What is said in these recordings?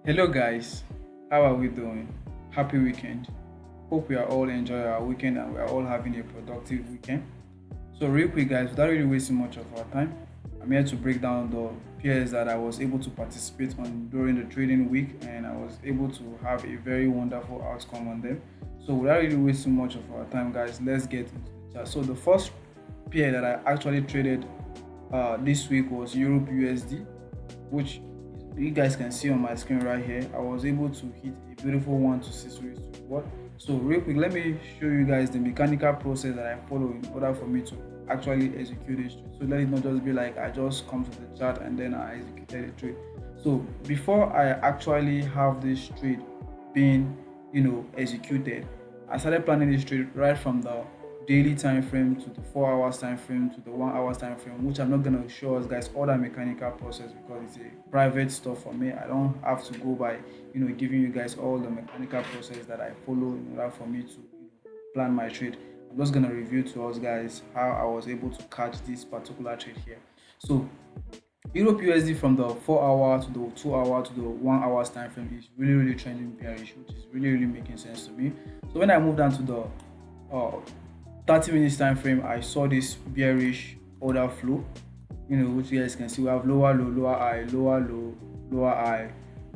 Hello guys, how are we doing? Happy weekend. Hope we are all enjoying our weekend and we are all having a productive weekend. So real quick guys, without really wasting much of our time, I'm here to break down the pairs that I was able to participate on during the trading week and I was able to have a very wonderful outcome on them. So without really wasting much of our time guys, let's get into the chart. So the first pair that I actually traded this week was Europe USD, which you guys can see on my screen right here. I was able to hit a beautiful 1 to 6 raised to reward. So real quick, let me show you guys the mechanical process that I follow in order for me to actually execute this trade. So let it not just be like I just come to the chart and then I executed the trade. So before I actually have this trade being executed, I started planning this trade right from the daily time frame to the 4 hours time frame to the 1 hours time frame, which I'm not gonna show us guys all that mechanical process because it's a private stuff for me. I don't have to go by giving you guys all the mechanical process that I follow in order for me to plan my trade. I'm just gonna review to us guys how I was able to catch this particular trade here. So Europe USD from the 4 hour to the 2 hour to the 1 hours time frame is really trending bearish, which is really making sense to me. So when I move down to the 30 minutes time frame, I saw this bearish order flow, which you guys can see. We have lower low, lower high, lower low, lower high,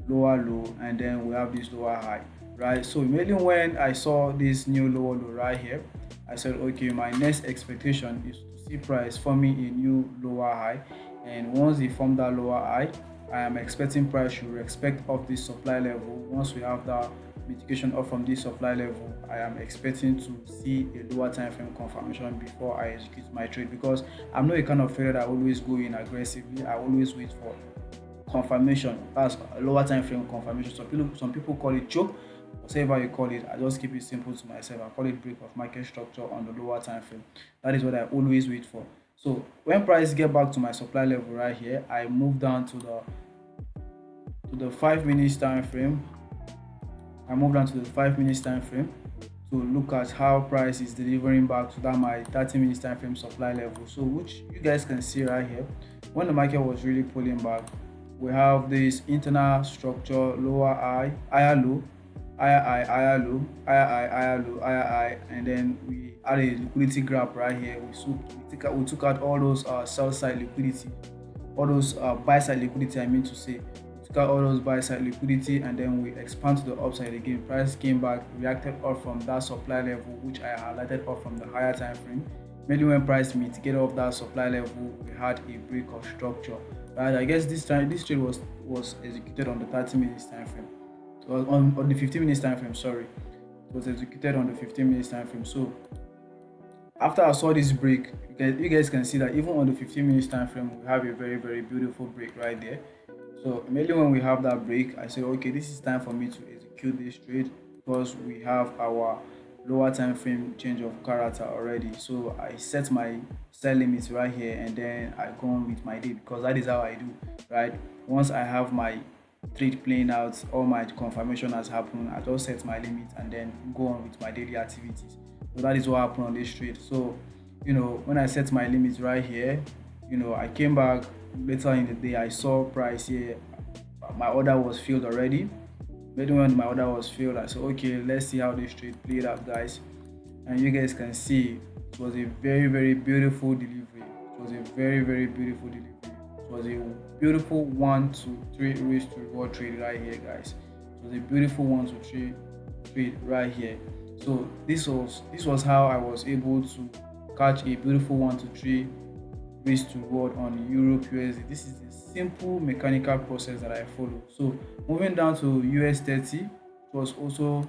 lower low, and then we have this lower high, right? So immediately when I saw this new lower low right here, I said, okay, my next expectation is to see price forming a new lower high, and once they form that lower high, I am expecting price should respect of this supply level. Once we have that mitigation up from this supply level, I am expecting to see a lower time frame confirmation before I execute my trade, because I'm not a kind of trader that always go in aggressively. I always wait for confirmation. That's a lower time frame confirmation. Some people call it choke, whatever you call it. I just keep it simple to myself. I call it break of market structure on the lower time frame. That is what I always wait for. So when price get back to my supply level right here, I move down to the 5 minutes time frame. I move down to the 5 minutes time frame to look at how price is delivering back to that my 30 minutes time frame supply level. So which you guys can see right here, when the market was really pulling back, we have this internal structure, lower high, higher low, higher high, higher low, higher high, higher low, higher high, and then we had a liquidity graph right here. We took out all those sell side liquidity, all those buy side liquidity, I mean to say. We took out all those buy side liquidity and then we expand to the upside again. Price came back, reacted up from that supply level, which I highlighted up from the higher time frame. Mainly when price mitigated off that supply level, we had a break of structure. Right, I guess this trade was executed on the 30 minutes time frame. So on the 15 minutes time frame, sorry. It was executed on the 15 minutes time frame. So after I saw this break, you guys can see that even on the 15 minutes time frame, we have a very beautiful break right there. So immediately when we have that break, I say, okay, this is time for me to execute this trade because we have our lower time frame change of character already. So I set my sell limits right here and then I go on with my day, because that is how I do, right? Once I have my trade playing out, all my confirmation has happened, I just set my limit and then go on with my daily activities. So that is what happened on this trade. So when I set my limits right here, I came back later in the day. I saw price here, my order was filled already. Maybe when my order was filled, I said, okay, let's see how this trade played out, guys. And you guys can see it was a very beautiful delivery. It was a very beautiful delivery. It was a beautiful 1 to 3 risk to reward trade right here, guys. It was a beautiful 1 to 3 trade right here. So this was how I was able to catch a beautiful 1 to 3 risk to reward on Europe USD. This is a simple mechanical process that I follow. So moving down to US 30, it was also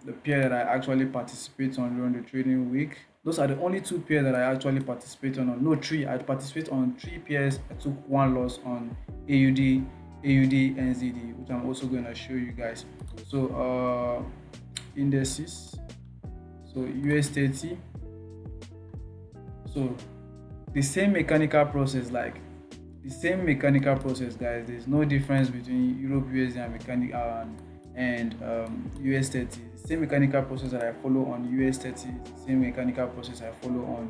the pair that I actually participate on during the trading week. Those are the only two pairs that I actually participate on. No, three. I participate on three pairs. I took one loss on AUD, AUD, NZD, which I'm also going to show you guys. So indices. So US 30. So the same mechanical process, guys. There's no difference between Europe USD and US 30. The same mechanical process that I follow on US 30, the same mechanical process I follow on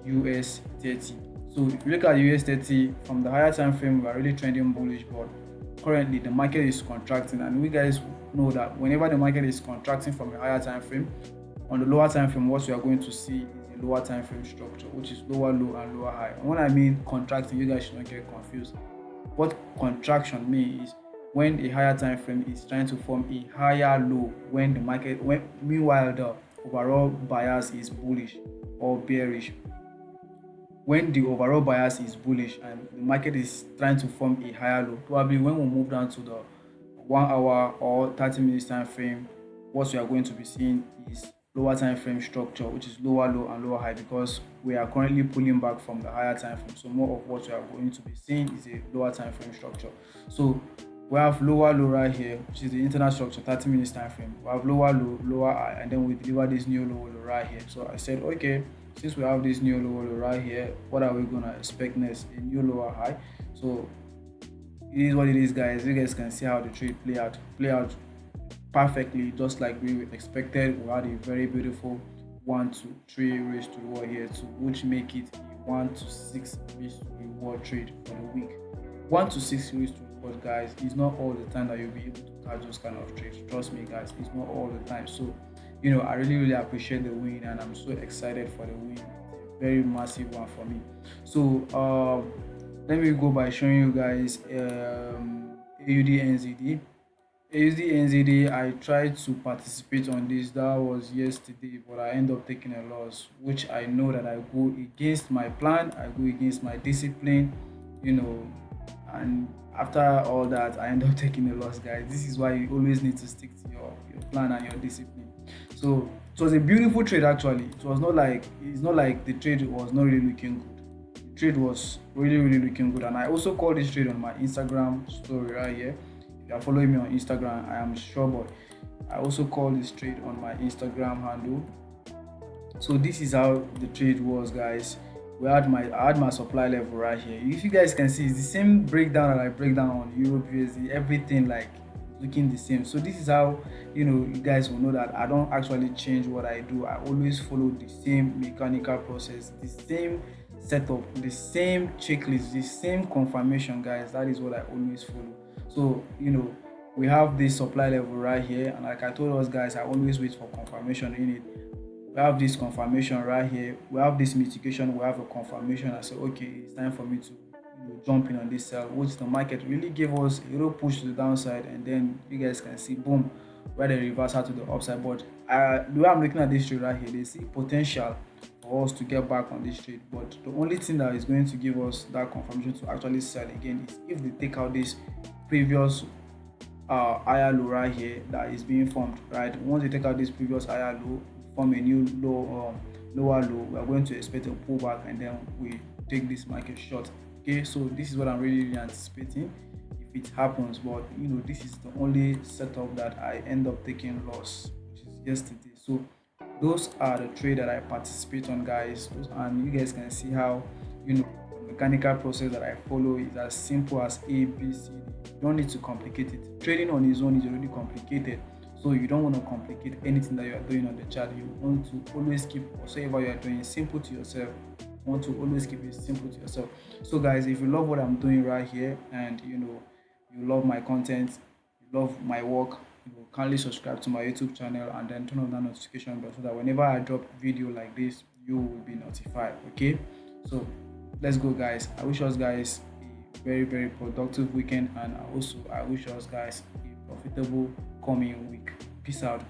US 30. So if you look at US 30 from the higher time frame, we are really trending bullish, but currently the market is contracting, and we guys know that whenever the market is contracting from a higher time frame, on the lower time frame, what we are going to see is a lower time frame structure, which is lower low and lower high. And when I mean contracting, you guys should not get confused. What contraction means is when a higher time frame is trying to form a higher low when the market, when meanwhile the overall bias is bullish or bearish. When the overall bias is bullish and the market is trying to form a higher low, probably when we move down to the 1 hour or 30 minutes time frame, what we are going to be seeing is lower time frame structure, which is lower low and lower high, because we are currently pulling back from the higher time frame. So more of what we are going to be seeing is a lower time frame structure. So we have lower low right here, which is the internal structure, 30 minutes time frame. We have lower low, lower high, and then we deliver this new lower low right here. So I said, okay, since we have this new lower low right here, what are we gonna expect next? A new lower high. So it is what it is, guys. You guys can see how the trade play out perfectly, just like we expected. We had a very beautiful 1 to 3 raised to reward here too, which make it a 1 to 6 raised to reward trade for the week. 1 to 6 raised to reward, guys, is not all the time that you'll be able to catch those kind of trades. Trust me, guys, it's not all the time. So I really appreciate the win, and I'm so excited for the win. It's a very massive one for me. So let me go by showing you guys AUD NZD. AUD NZD, I tried to participate on this. That was yesterday, but I end up taking a loss, which I know that I go against my plan, I go against my discipline, and after all that, I end up taking a loss, guys. This is why you always need to stick to your plan and your discipline. So it was a beautiful trade actually. It's not like the trade was not really looking good. The trade was really looking good, and I also called this trade on my Instagram story right here. If you are following me on Instagram, I am sure boy. I also called this trade on my Instagram handle. So this is how the trade was, guys. I had my supply level right here. If you guys can see, it's the same breakdown that I break down on Euro USD, everything like looking the same. So this is how you guys will know that I don't actually change what I do. I always follow the same mechanical process, the same setup, the same checklist, the same confirmation, guys. That is what I always follow. So we have this supply level right here, and like I told us, guys, I always wait for confirmation in it. We have this confirmation right here, we have this mitigation, we have a confirmation. I say, okay, it's time for me to jump in on this sell, which the market really gave us a little push to the downside, and then you guys can see, boom, where the reversal to the upside. But the way I'm looking at this trade right here, they see potential for us to get back on this trade, but the only thing that is going to give us that confirmation to actually sell again is if they take out this previous higher low right here that is being formed. Right, once they take out this previous higher low, form a new lower low, we are going to expect a pullback, and then we take this market short. Okay, so this is what I'm really anticipating if it happens. But this is the only setup that I end up taking loss, which is yesterday. So those are the trade that I participate on, guys, and you guys can see how the mechanical process that I follow is as simple as A, B, C, D. You don't need to complicate it. Trading on its own is already complicated. So you don't want to complicate anything that you are doing on the chart. You want to always keep whatever you are doing simple to yourself. You want to always keep it simple to yourself. So guys, if you love what I'm doing right here, and you love my content, you love my work, kindly subscribe to my YouTube channel, and then turn on that notification bell so that whenever I drop video like this, you will be notified. Okay, so let's go, guys. I wish us guys a very productive weekend, and I wish us guys a profitable coming week. Peace out.